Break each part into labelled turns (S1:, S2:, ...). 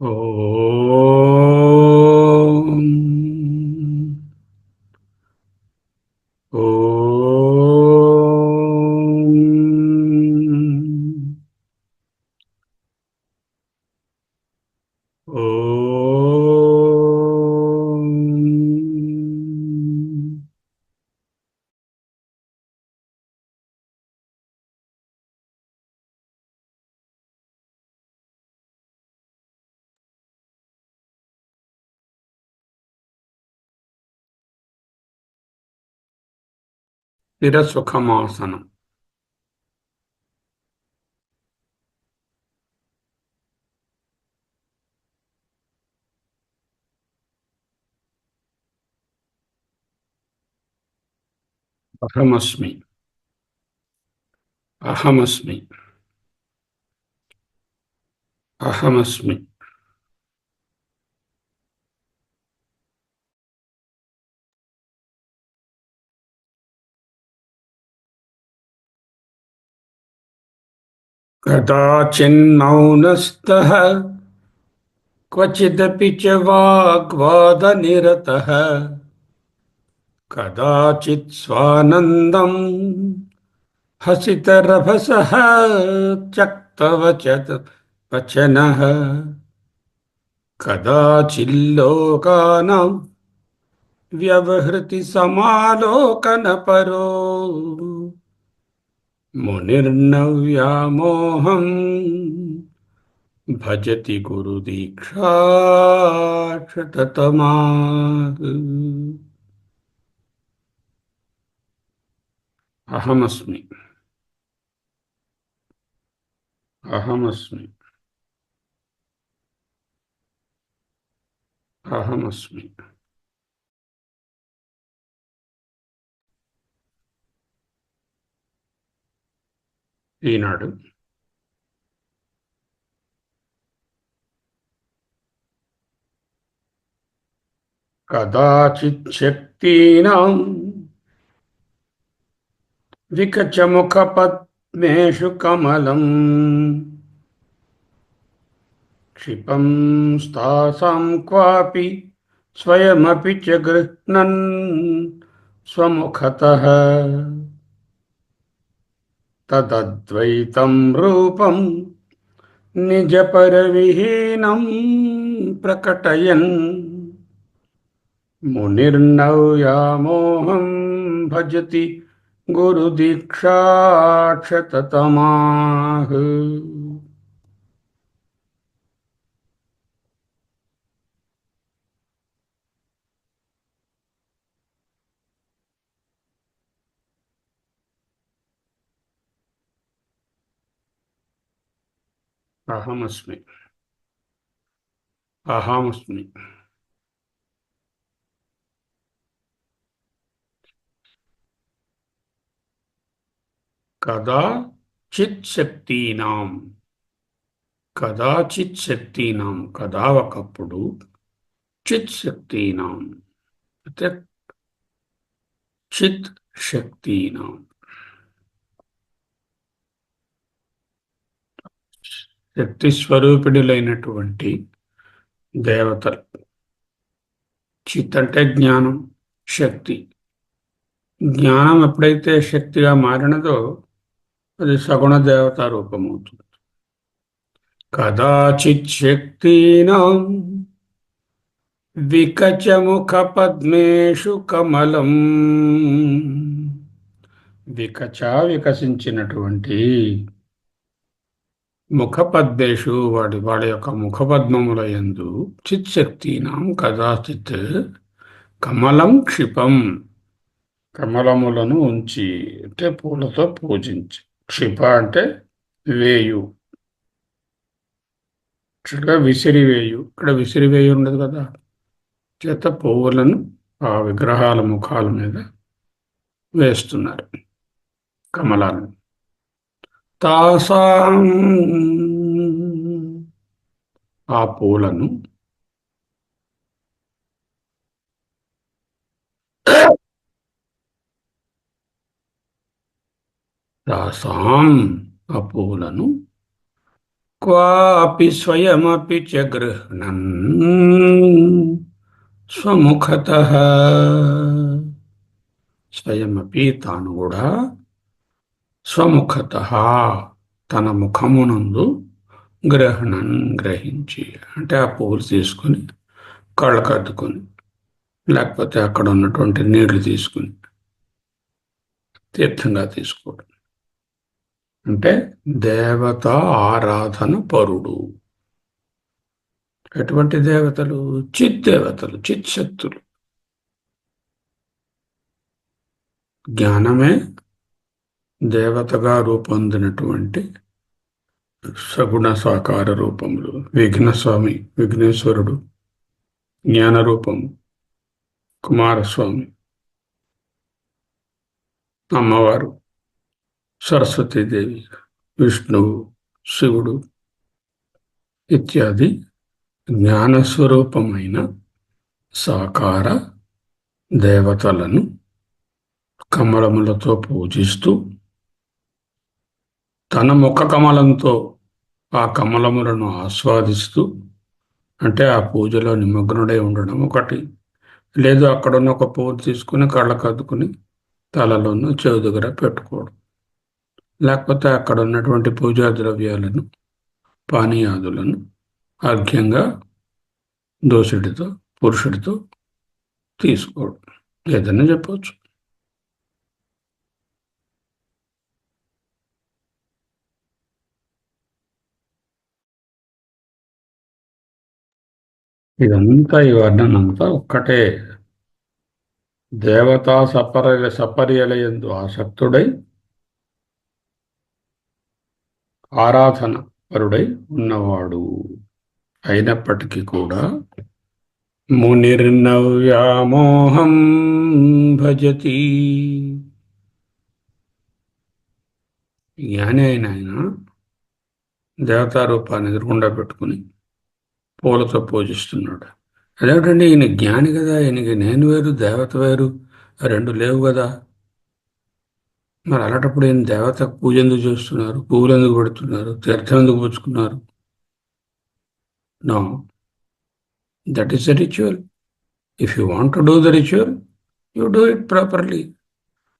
S1: ఓం ఓం ఓం. స్థిర సుఖమాసనం. అహమస్మి. అహమస్మి. అహమస్మి. కదాచిన్మౌనస్థః క్వచిదపి చ వాగ్వాదనిరతః కదాచిత్ స్వానందం హసితరభసః త్యక్తవచనః కదాచిల్లోకానాం వ్యవహృతి సమాలోకనపరో మునిర్నవ్యామోహం భజతి గురుదీక్షాక్షతతమాః. అహమస్మి. అహమస్మి. అహమస్మి. ఈనాడు కదాచిత్ శక్తీనాం వికచముఖపద్మేషు కమలం క్షిపం స్తాసాం క్వాపి స్వయమపి చ గృహ్ణన్ స్వముఖతః తదద్వైతం రూపం నిజపరవిహీనం ప్రకటయన్ మునిర్నవ్యామోహం భజతి గురుదీక్షాక్షతతమాః. అహమస్మి. అహమస్మి. కదా చిత్ శక్తీనాం. కదాచిత్ శక్తీనాం, కదా ఒకప్పుడు, చిత్ శక్తీనాం అంటే చిత్ శక్తీనాం, శక్తి స్వరూపిణులైనటువంటి దేవతలు. చిత్ అంటే జ్ఞానం, శక్తి. జ్ఞానం ఎప్పుడైతే శక్తిగా మారినదో అది సగుణ దేవతా రూపమవుతుంది. కదాచిత్ శక్తీనాం వికచముఖ పద్మేషు కమలం. వికచ వికసించినటువంటి ముఖపద్మేషు వాళ్ళ యొక్క ముఖపద్మముల యందు చిత్శక్తినాం కదాచిత్ కమలం క్షిపం, కమలములను ఉంచి అంటే పూలతో పూజించి. క్షిప అంటే వేయు, ఇక్కడ విసిరివేయు. ఇక్కడ విసిరివేయు ఉండదు కదా, చేత పువ్వులను ఆ విగ్రహాల ముఖాల మీద వేస్తున్నారు, కమలాలను. తాసాం, ఆ పూలను, తాసాం, ఆ పూలను క్వాపి స్వయమపి చ గృహ్ణన్ స్వముఖతః. స్వయమపి తాను కూడా స్వముఖతః తన ముఖమునందు గ్రహణం గ్రహించి అంటే ఆ పువ్వులు తీసుకుని కళ్ళకు అద్దుకొని లేకపోతే అక్కడ ఉన్నటువంటి నీళ్లు తీసుకుని తీర్థంగా తీసుకోవడం అంటే దేవత ఆరాధన పరుడు. ఎటువంటి దేవతలు? చిత్ దేవతలు, చిత్ శక్తులు. జ్ఞానమే దేవతగా రూపొందినటువంటి సగుణ సాకార రూపములు. విఘ్నస్వామి, విఘ్నేశ్వరుడు జ్ఞాన రూపము, కుమారస్వామి అమ్మవారు, సరస్వతీదేవి, విష్ణువు, శివుడు ఇత్యాది జ్ఞానస్వరూపమైన సాకార దేవతలను కమలములతో పూజిస్తూ తన ముఖ కమలంతో ఆ కమలములను ఆస్వాదిస్తూ అంటే ఆ పూజలో నిమగ్నుడై ఉండడం ఒకటి. లేదు అక్కడున్న ఒక పువ్వు తీసుకుని కళ్ళకు అద్దుకుని తలలోనూ చెవి దగ్గర పెట్టుకోవడం. లేకపోతే అక్కడ ఉన్నటువంటి పూజా ద్రవ్యాలను, పానీయాదులను అర్ఘ్యంగా దోషుడితో, పురుషుడితో తీసుకోవడం. ఏదన్నా చెప్పవచ్చు. ఇదంతా ఈ వర్ణనంతా ఒక్కటే. దేవతా సపర్యలయందు ఆసక్తుడై ఆరాధన పరుడై ఉన్నవాడు అయినప్పటికీ కూడా మునిర్నవ్యామోహం భజతి. జ్ఞాని అయిన ఆయన దేవతారూపాన్ని ఎదురుకుండా పెట్టుకుని పూలతో పూజిస్తున్నాడు. అదేమిటండి, ఈయన జ్ఞాని కదా, ఈయనకి నేను వేరు దేవత వేరు రెండు లేవు కదా. మరి అలాంటప్పుడు ఈయన దేవతకు పూజ ఎందుకు చేస్తున్నారు? పువ్వులు ఎందుకు పెడుతున్నారు? తీర్థం ఎందుకు పుచ్చుకున్నారు? No, that is the ritual. If you want to do the ritual, you do it properly,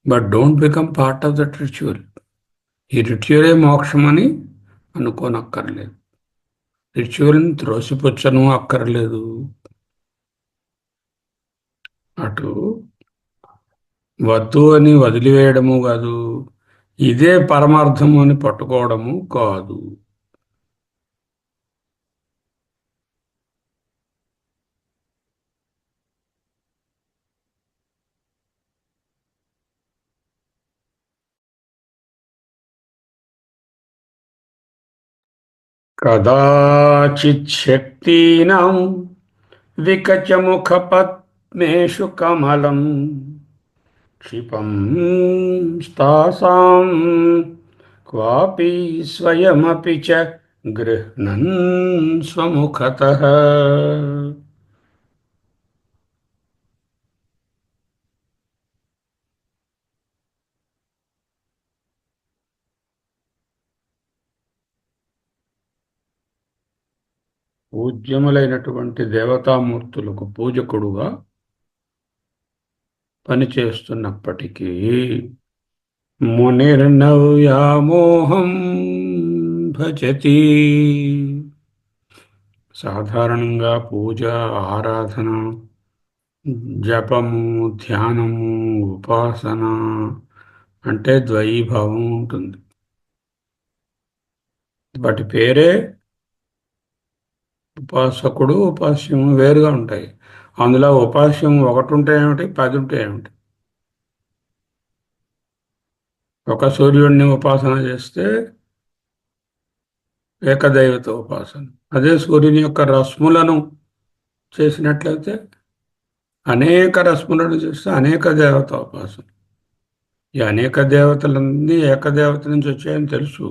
S1: but don't become part of that ritual. ఈ రిచువలే మోక్షం అని అనుకోనక్కర్లేదు. రిచువల్ని త్రోసిపుచ్చను అక్కర్లేదు. అటు వద్దు అని వదిలివేయడము కాదు, ఇదే పరమార్థము అని పట్టుకోవడము కాదు. కదాచిత్ శక్తీనాం వికచముఖపద్మేషు కమలం క్షిపం స్తాసాం క్వాపి స్వయమపి చ గృహ్ణన్ స్వముఖతః. పూజ్యములైనటువంటి దేవతామూర్తులకు పూజకుడుగా పనిచేస్తున్నప్పటికీ మునిర్నవ్యామోహం భజతి. సాధారణంగా పూజ, ఆరాధన, జపము, ధ్యానము, ఉపాసన అంటే ద్వైభావం ఉంటుంది. వాటి పేరే ఉపాసకుడు, ఉపాస్యము వేరుగా ఉంటాయి. అందులో ఉపాస్యం ఒకటి ఉంటే ఏమిటి, 10 ఉంటే ఏమిటి. ఒక సూర్యుడిని ఉపాసన చేస్తే ఏకదైవత ఉపాసన. అదే సూర్యుని యొక్క రశ్ములను చేసినట్లయితే అనేక రశ్ములను చేస్తే అనేక దేవత ఉపాసన. ఈ అనేక దేవతలన్నీ ఏకదేవత నుంచి వచ్చాయని తెలుసు.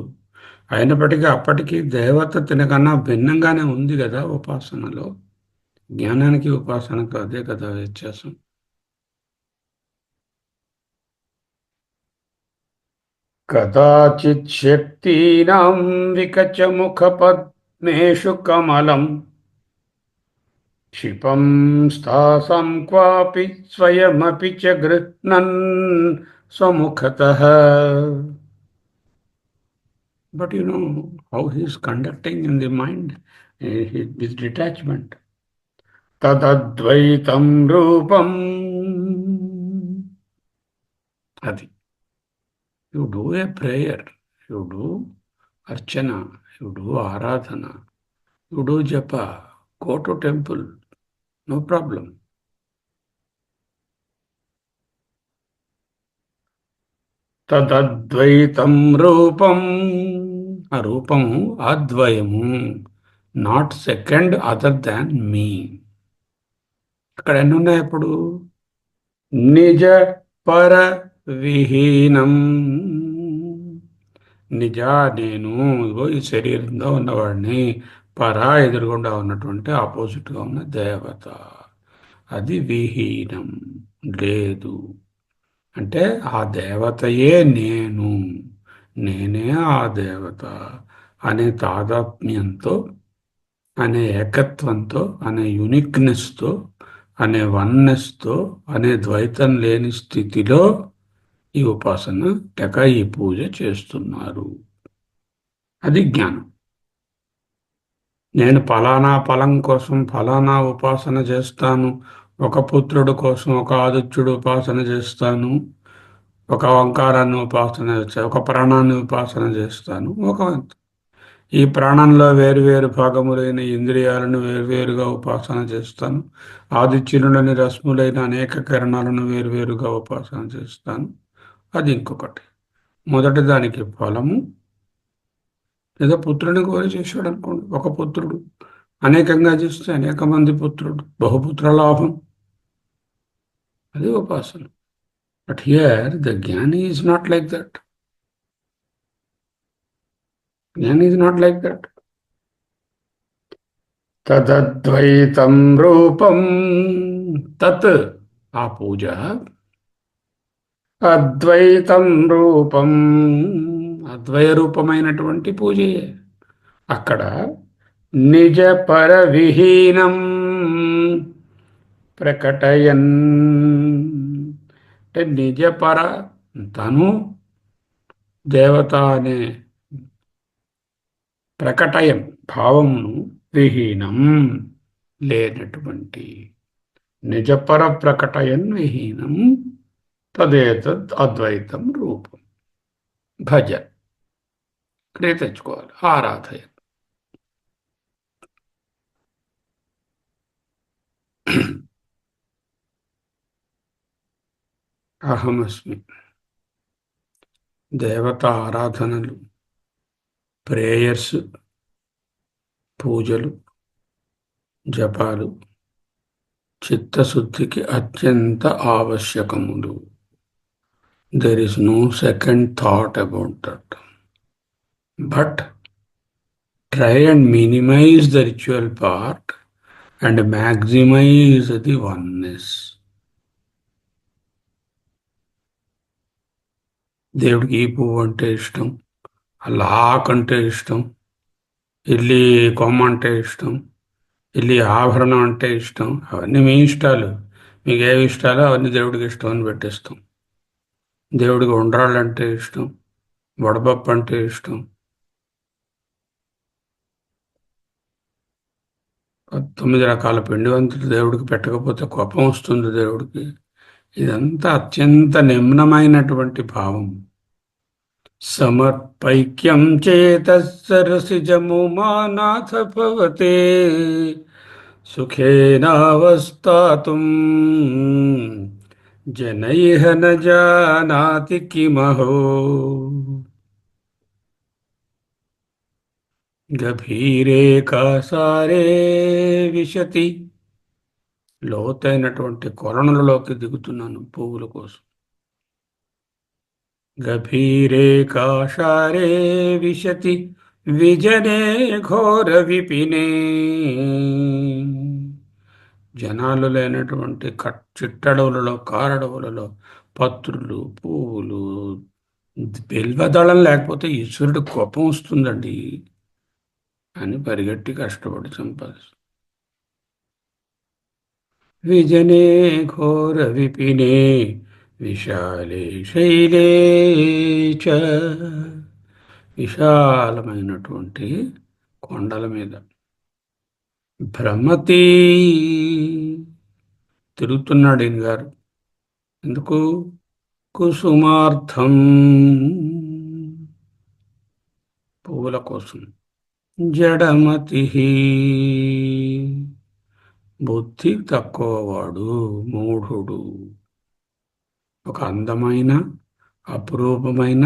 S1: అయినప్పటికీ అప్పటికీ దేవత తినకన్నా భిన్నంగానే ఉంది కదా ఉపాసనలో. జ్ఞానానికి ఉపాసనకు అదే కదా వ్యత్యాసం. కదాచిత్ శక్తీనాం వికచముఖపద్మేషు కమలం క్షిపం స్థాసం క్వాపి స్వయమపి చ గృహ్ణన్ స్వముఖతః. But you know how he is conducting in the mind, with detachment. Tadadvaitam rupam. Adi. You do a prayer, you do archana, you do aradhana, you do japa, go to temple, no problem. తదద్వైతం రూపం. ఆ రూపము అద్వయము, not second other than మీ. అక్కడ ఎన్ని ఉన్నాయి ఇప్పుడు? నిజ పర విహీనం. నిజ నేను ఇగో ఈ శరీరంలో ఉన్నవాడిని, పరా ఎదురుగుండా ఉన్నటువంటి ఆపోజిట్గా ఉన్న దేవత, అది విహీనం, లేదు. అంటే ఆ దేవతయే నేను, నేనే ఆ దేవత అనే తాదాత్మ్యంతో, అనే ఏకత్వంతో, అనే యునిక్నెస్తో, అనే వన్నెస్తో, అనే ద్వైతం లేని స్థితిలో ఈ ఉపాసన లేక ఈ పూజ చేస్తున్నారు. అది జ్ఞానం. నేను ఫలానా ఫలం కోసం ఫలానా ఉపాసన చేస్తాను, ఒక పుత్రుడు కోసం ఒక ఆదిత్యుడు ఉపాసన చేస్తాను, ఒక ఓంకారాన్ని ఉపాసన చేస్తాను, ఒక ప్రాణాన్ని ఉపాసన చేస్తాను. ఈ ప్రాణంలో వేరువేరు భాగములైన ఇంద్రియాలను వేరువేరుగా ఉపాసన చేస్తాను, ఆదిత్యులని రశ్ములైన అనేక కిరణాలను వేరువేరుగా ఉపాసన చేస్తాను. అది ఇంకొకటి. మొదటి దానికి ఫలము, లేదా పుత్రుని కోరి చేశాడు అనుకోండి, ఒక పుత్రుడు. అనేకంగా చేస్తే అనేక మంది పుత్రుడు, బహుపుత్ర లాభం, అది ఉపాసన. బట్ హియర్ ద జ్ఞాని ఈజ్ నాట్ లైక్ దట్. జ్ఞాని ఈజ్ నాట్ లైక్ దట్. తదద్వైతం రూపం. తత్ ఆ పూజ, అద్వైతం రూపం అద్వయ రూపమైనటువంటి పూజయే. అక్కడ నిజ పర విహీనం ప్రకటయన్. అంటే నిజ పర, తను దేవత అనే ప్రకటయం భావమును, విహీనం లేనటువంటి, నిజపర ప్రకటయన్ విహీనం తదేతద్ అద్వైతం రూపం. భజ ఇక్కడే తెచ్చుకోవాలి, ఆరాధయ. అహమస్మి. దేవత ఆరాధనలు, ప్రేయర్స్, పూజలు, జపాలు చిత్తశుద్ధికి అత్యంత ఆవశ్యకములు. There is no second thought about that. But try and minimize the ritual part and maximize the oneness. దేవుడికి ఈ పువ్వు అంటే ఇష్టం, అలాకంటే ఇష్టం, ఇల్లి కొమ్మ అంటే ఇష్టం, ఇల్లి ఆభరణం అంటే ఇష్టం. అవన్నీ మీ ఇష్టాలు. మీకు ఏవి ఇష్టాలో అవన్నీ దేవుడికి ఇష్టం అని పెట్టేస్తాం. దేవుడికి ఉండ్రాళ్ళు అంటే ఇష్టం, వడపప్పు అంటే ఇష్టం, 9 రకాల పిండి వంటలు దేవుడికి పెట్టకపోతే కోపం వస్తుంది దేవుడికి. ఇదంతా అత్యంత నిమ్నమైనటువంటి భావం. సమర్పైక్యం చేత సరసిజము మానాథ భవతే సుఖేనావస్థాతుం జనైః న జానాతి కిమహో. గభీరే కాసారే విశతి. లోతైనటువంటి కొలనులలోకి దిగుతున్నాను పువ్వుల కోసం. గభీరే కాషారే విశతి విజనే ఘోర విపినే. జనాలు లేనటువంటి చిట్టడవులలో, కారడవులలో పత్రులు, పువ్వులు, బిల్వదళం లేకపోతే ఈశ్వరుడు కోపం వస్తుందండి అని పరిగెట్టి కష్టపడి సంపాదిస్తాడు. విజనే ఘోర విపినే విశాలే శైలే చ, విశాలమైనటువంటి కొండల మీద భ్రమతి తిరుగుతున్నాడు ఈయన గారు. ఎందుకు? కుసుమార్థం, పువ్వుల కోసం. జడమతి, బుద్ధి తక్కువవాడు, మూఢుడు. ఒక అందమైన అపురూపమైన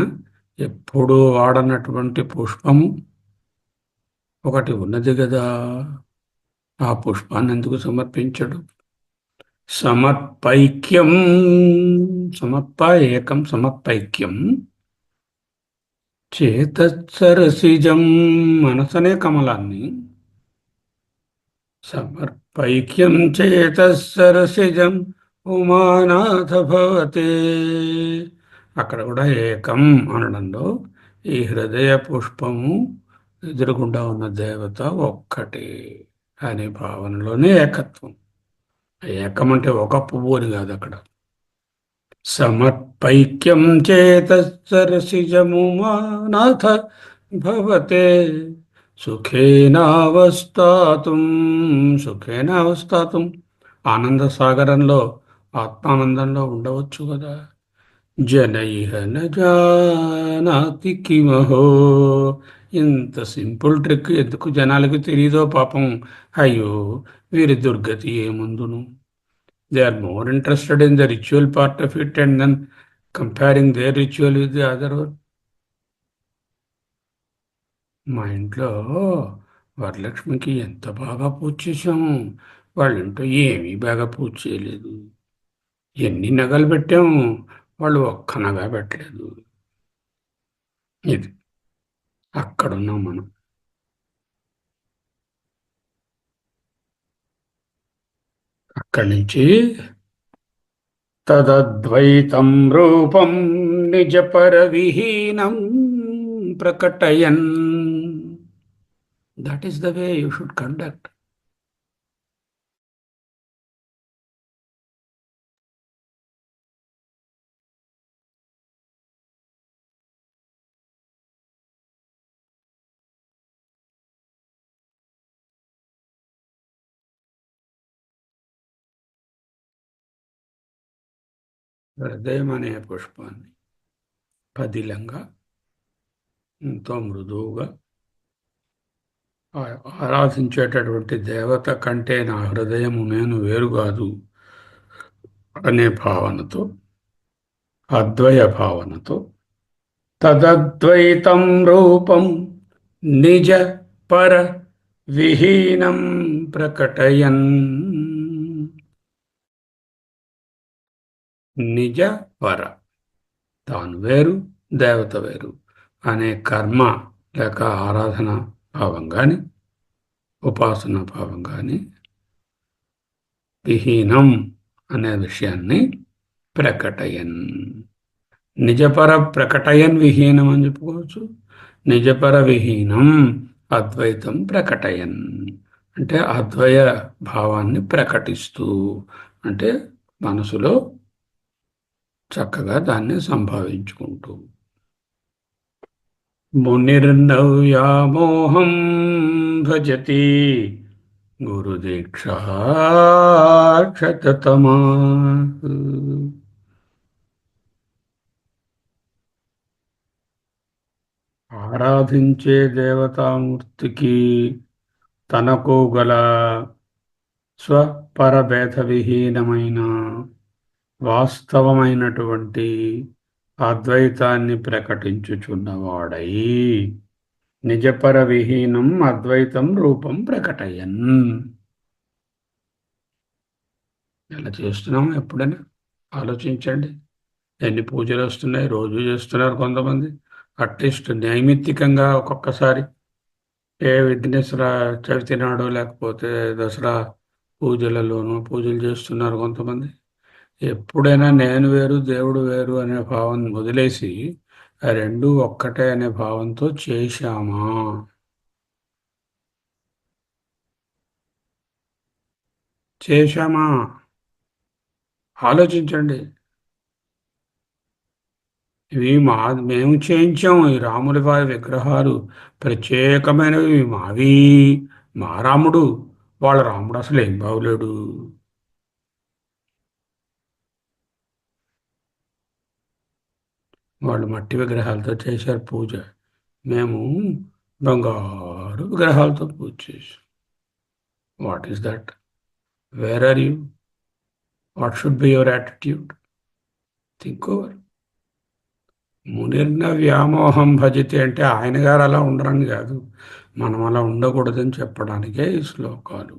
S1: ఎప్పుడూ వాడనటువంటి పుష్పము ఒకటి ఉన్నది కదా, ఆ పుష్పాన్ని ఎందుకు సమర్పించడు? సమర్పైక్యం, సమర్పయేకం సమర్పైక్యం చేతత్సరసిజం, మనసనే కమలాన్ని సమర్పైక్యం చేతత్సరసిజం ఉమానాథ భవతే. అక్కడ కూడా ఏకం అనడంలో ఈ హృదయ పుష్పము ఎదురుగుండా ఉన్న దేవత ఒక్కటే అనే భావనలోనే ఏకత్వం. ఏకం అంటే ఒక పువ్వు అని కాదు అక్కడ. సమర్పైక్యం చేతసరసిజముమానాథ భవతే సుఖేనావస్థాతుం, సుఖేనావస్థాతుం, ఆనంద సాగరంలో ఆత్మానందంలో ఉండవచ్చు కదా. జనైహ న జానాతి కిమహో, ఇంత సింపుల్ ట్రిక్ ఎందుకు జనాలకు తెలియదో పాపం. అయ్యో, వీరి దుర్గతి ఏముందును. They are more interested in the ritual part of it and then comparing their ritual with the other. మా ఇంట్లో వరలక్ష్మికి ఎంత బాగా పూజ చేశాము, వాళ్ళ ఇంట్లో ఏమీ బాగా పూజ చేయలేదు. ఎన్ని నగలు పెట్టాము, వాళ్ళు ఒక్క నగ పెట్టలేదు. ఇది అక్కడున్నాం మనం. అక్కడి నుంచి తదద్వైతం రూపం నిజపర విహీనం ప్రకటయన్. That is the way you should conduct. హృదయం అనే పుష్పాన్ని పదిలంగా ఎంతో మృదువుగా ఆరాధించేటటువంటి దేవత కంటే నా హృదయము నేను వేరు కాదు అనే భావనతో, అద్వయ భావనతో తదద్వైతం రూపం నిజ పర విహీనం ప్రకటయన్. నిజ పర, తాను వేరు దేవత వేరు అనే కర్మ లేక ఆరాధన భావం కానీ ఉపాసన భావం కానీ విహీనం అనే విషయాన్ని ప్రకటయన్. నిజపర ప్రకటయన్ విహీనం అని చెప్పుకోవచ్చు. నిజపర విహీనం అద్వైతం ప్రకటయన్ అంటే అద్వయ భావాన్ని ప్రకటిస్తూ, అంటే మనసులో చక్కగా దాన్ని సంభావించుకుంటూ. మునిర్నవ్యామోహం భజతి గురుదీక్షాక్షతమా. ఆరాధించే దేవతామూర్తికి తనకు గల స్వపరభేద విహీనమైన వాస్తవమైనటువంటి అద్వైతాన్ని ప్రకటించుచున్నవాడై నిజపర విహీనం అద్వైతం రూపం ప్రకటయన్. ఎలా చేస్తున్నాం ఎప్పుడైనా ఆలోచించండి. ఎన్ని పూజలు వస్తున్నాయి, రోజు చేస్తున్నారు కొంతమంది. అట్లీస్ట్ నైమిత్తికంగా ఒక్కొక్కసారి ఏ విఘ్నేశ్వర చవితి నాడు లేకపోతే దసరా పూజలలోనూ పూజలు చేస్తున్నారు కొంతమంది. ఎప్పుడైనా నేను వేరు దేవుడు వేరు అనే భావం వదిలేసి ఆ రెండు ఒక్కటే అనే భావంతో చేశామా? చేశామా? ఆలోచించండి. ఇవి మేము చేయించాం. ఈ రాముల వారి విగ్రహాలు ప్రత్యేకమైనవి మావి. మా రాముడు, వాళ్ళ రాముడు అసలు ఏం బాగులేడు. వాళ్ళు మట్టి విగ్రహాలతో చేశారు పూజ. మేము బంగారు విగ్రహాలతో పూజ చేసాం. What is that? Where are you? What should be your attitude? Think over. మునిర్న వ్యామోహం భజితే అంటే ఆయన గారు అలా ఉండరని కాదు, మనం అలా ఉండకూడదని చెప్పడానికే ఈ శ్లోకాలు.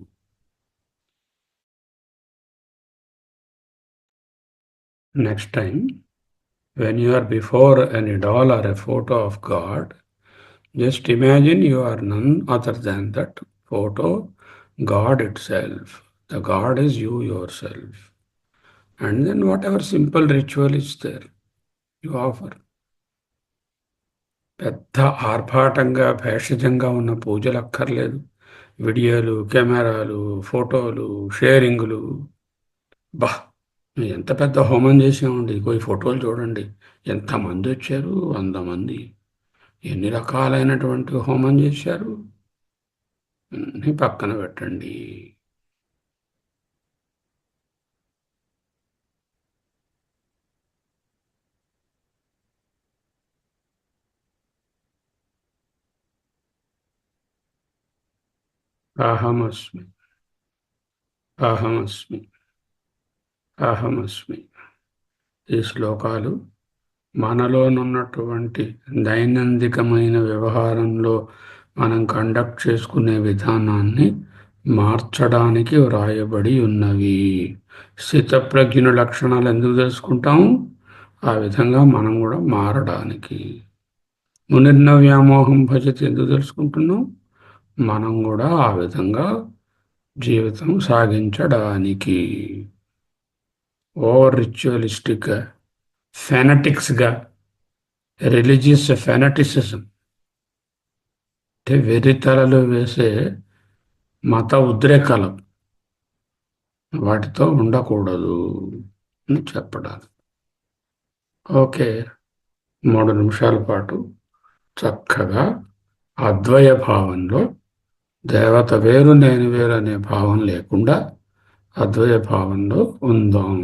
S1: Next time when you are before an idol or a photo of God, just imagine you are none other than that photo, God itself. The God is you yourself. And then whatever simple ritual is there, you offer. పెద్ద ఆర్భాటంగా భేషజంగా ఉన్న పూజలు అక్కర్లేదు. వీడియోలు, కెమెరాలు, ఫోటోలు, షేరింగులు. బా, ఎంత పెద్ద హోమం చేసామండి. పోయి ఫోటోలు చూడండి. ఎంతమంది వచ్చారు? 100 మంది. ఎన్ని రకాలైనటువంటి హోమం చేశారు? అన్నీ పక్కన పెట్టండి. అహమస్మి, అహమస్మి, అహమస్మి. ఈ శ్లోకాలు మనలోనున్నటువంటి దైనందికమైన వ్యవహారంలో మనం కండక్ట్ చేసుకునే విధానాన్ని మార్చడానికి వ్రాయబడి ఉన్నవి. స్థితప్రజ్ఞుల లక్షణాలు ఎందుకు తెలుసుకుంటాము? ఆ విధంగా మనం కూడా మారడానికి. మునిర్న వ్యామోహం భజతి ఎందుకు తెలుసుకుంటున్నాం? మనం కూడా ఆ విధంగా జీవితం సాగించడానికి. ఓవర్ రిచువలిస్టిక్ ఫెనటిక్స్గా, రిలీజియస్ ఫెనటిసిజం అంటే వెర్రితలలు వేసే మత ఉద్రేకాలు, వాటితో ఉండకూడదు అని చెప్పడానికి. ఓకే, 3 నిమిషాల పాటు చక్కగా అద్వయ భావంలో, దేవత వేరు నేను వేరు అనే భావం లేకుండా అద్వయ భావంలో ఉందాం.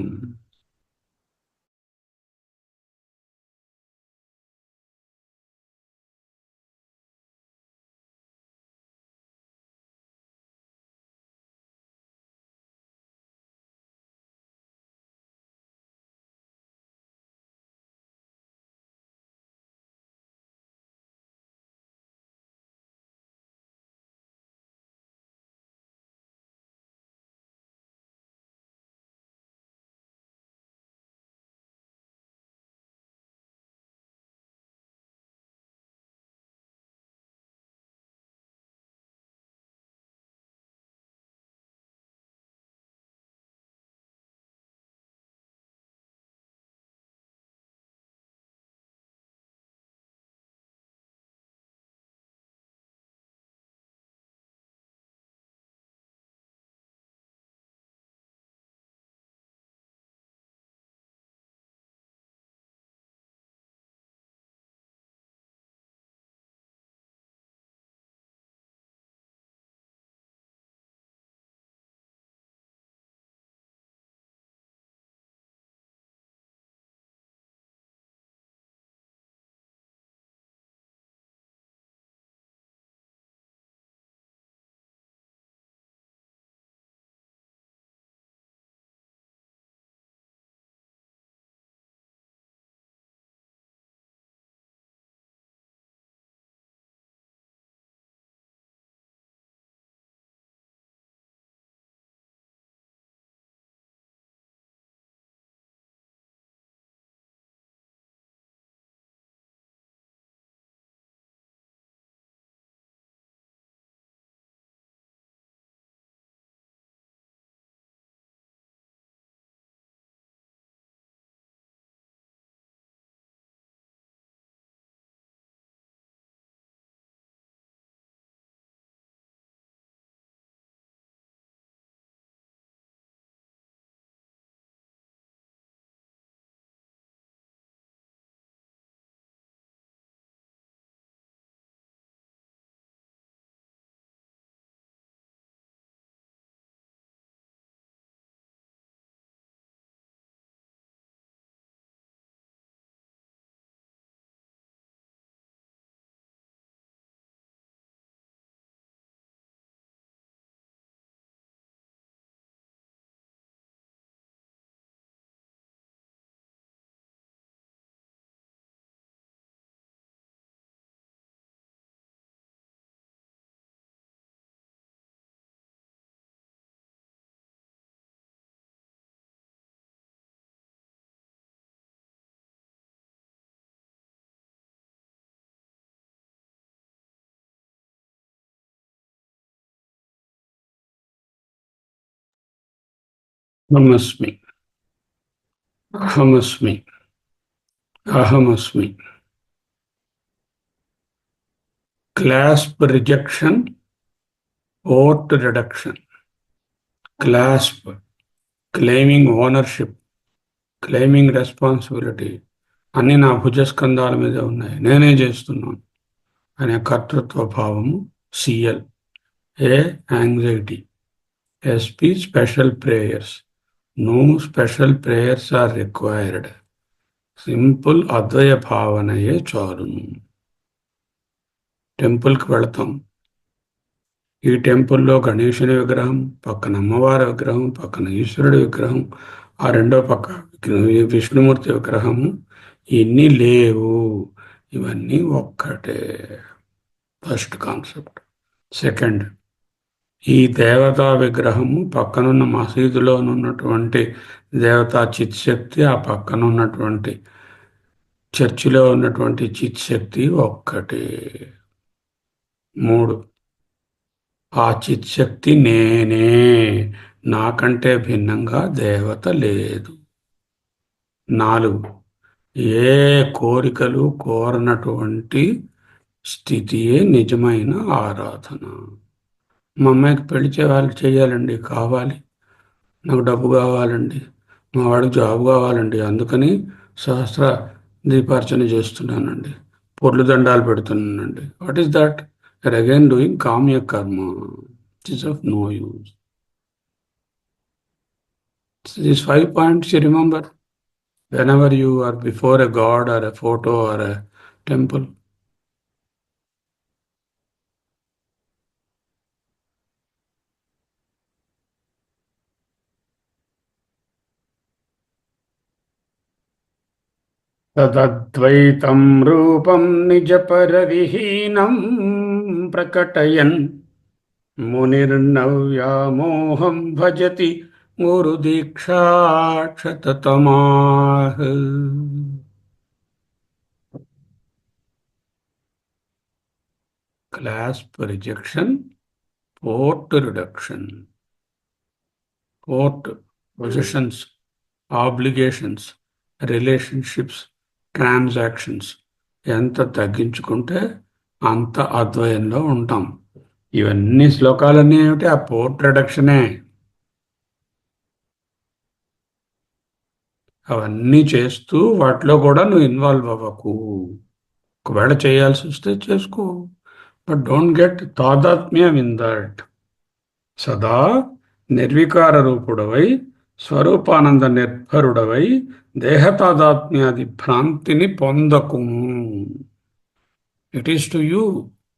S1: అహమస్మి, అహమస్మి, అహమస్మి. Clasp rejection, oat reduction. Clasp, claiming ownership, claiming responsibility. అన్నీ నా భుజస్కంధాల మీద ఉన్నాయి, నేనే చేస్తున్నాను అనే కర్తృత్వ భావము. CL. A anxiety. SP special prayers. No special prayers are required. Simple అద్వయ భావనయే చాలును. టెంపుల్కి వెళతాం. ఈ టెంపుల్లో గణేశుని విగ్రహం, పక్కన అమ్మవారి విగ్రహం, పక్కన ఈశ్వరుడి విగ్రహం, ఆ రెండో పక్క విష్ణుమూర్తి విగ్రహము. ఇన్ని లేవు, ఇవన్నీ ఒక్కటే. First concept. సెకండ్, ఈ దేవతా విగ్రహము పక్కనున్న మసీదులో ఉన్నటువంటి దేవతా చిత్శక్తి, ఆ పక్కన ఉన్నటువంటి చర్చిలో ఉన్నటువంటి చిత్శక్తి ఒక్కటే. మూడు, ఆ చిత్శక్తి నేనే, నాకంటే భిన్నంగా దేవత లేదు. నాలుగు, ఏ కోరికలు కోరనటువంటి స్థితియే నిజమైన ఆరాధన. మా అమ్మాయికి పెళ్లి చేయాలండి, కావాలి. నాకు డబ్బు కావాలండి, మా వాడికి జాబ్ కావాలండి, అందుకని సహస్ర దీపార్చన చేస్తున్నానండి, పొర్లు దండాలు పెడుతున్నానండి. What is that? You're again doing కామ్య కర్మ. It is of no use. These 5 points you remember whenever you are before a god or a photo or a temple. తదద్వైతం రూపం నిజపరవిహీనం ప్రకటయన్ మునిర్నవ్యామోహం భజతి గురుదీక్షాక్షతతమాః. Clasp rejection, port reduction. Port, positions, obligations, relationships, transactions ఎంత తగ్గించుకుంటే అంత అద్వయంలో ఉంటాం. ఇవన్నీ శ్లోకాలన్నీ ఏమిటి? ఆ పోర్ట్ రిడక్షనే. అవన్నీ చేస్తూ వాటిలో కూడా నువ్వు ఇన్వాల్వ్ అవ్వకు. ఒకవేళ చేయాల్సి వస్తే చేసుకో, బట్ డోంట్ గెట్ తాదాత్మ్యం ఇన్ దట్. సదా నిర్వికార రూపుడవై, స్వరూపానంద నిర్భరుడవై, దేహతాదాత్మ్యాది భ్రాంతిని పొందకుము. It is to you,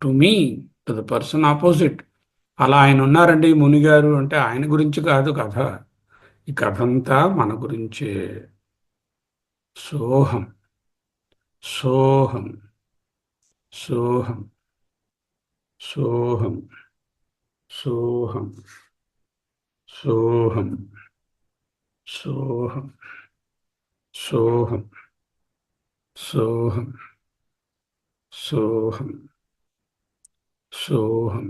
S1: to me, to the person opposite. అలా ఆయన ఉన్నారండి మునిగారు అంటే ఆయన గురించి కాదు కథ. ఈ కథ అంతా మన గురించే. సోహం, సోహం, సోహం, సోహం, సోహం, సోహం, సోహం, సోహం, సోహం, సోహం, సోహం,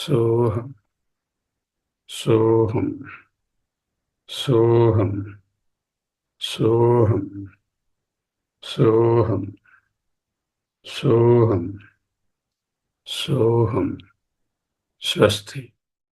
S1: సోహం, సోహం, సోహం, సోహం, సోహం, సోహం, సోహం, సోహం. స్వస్తి.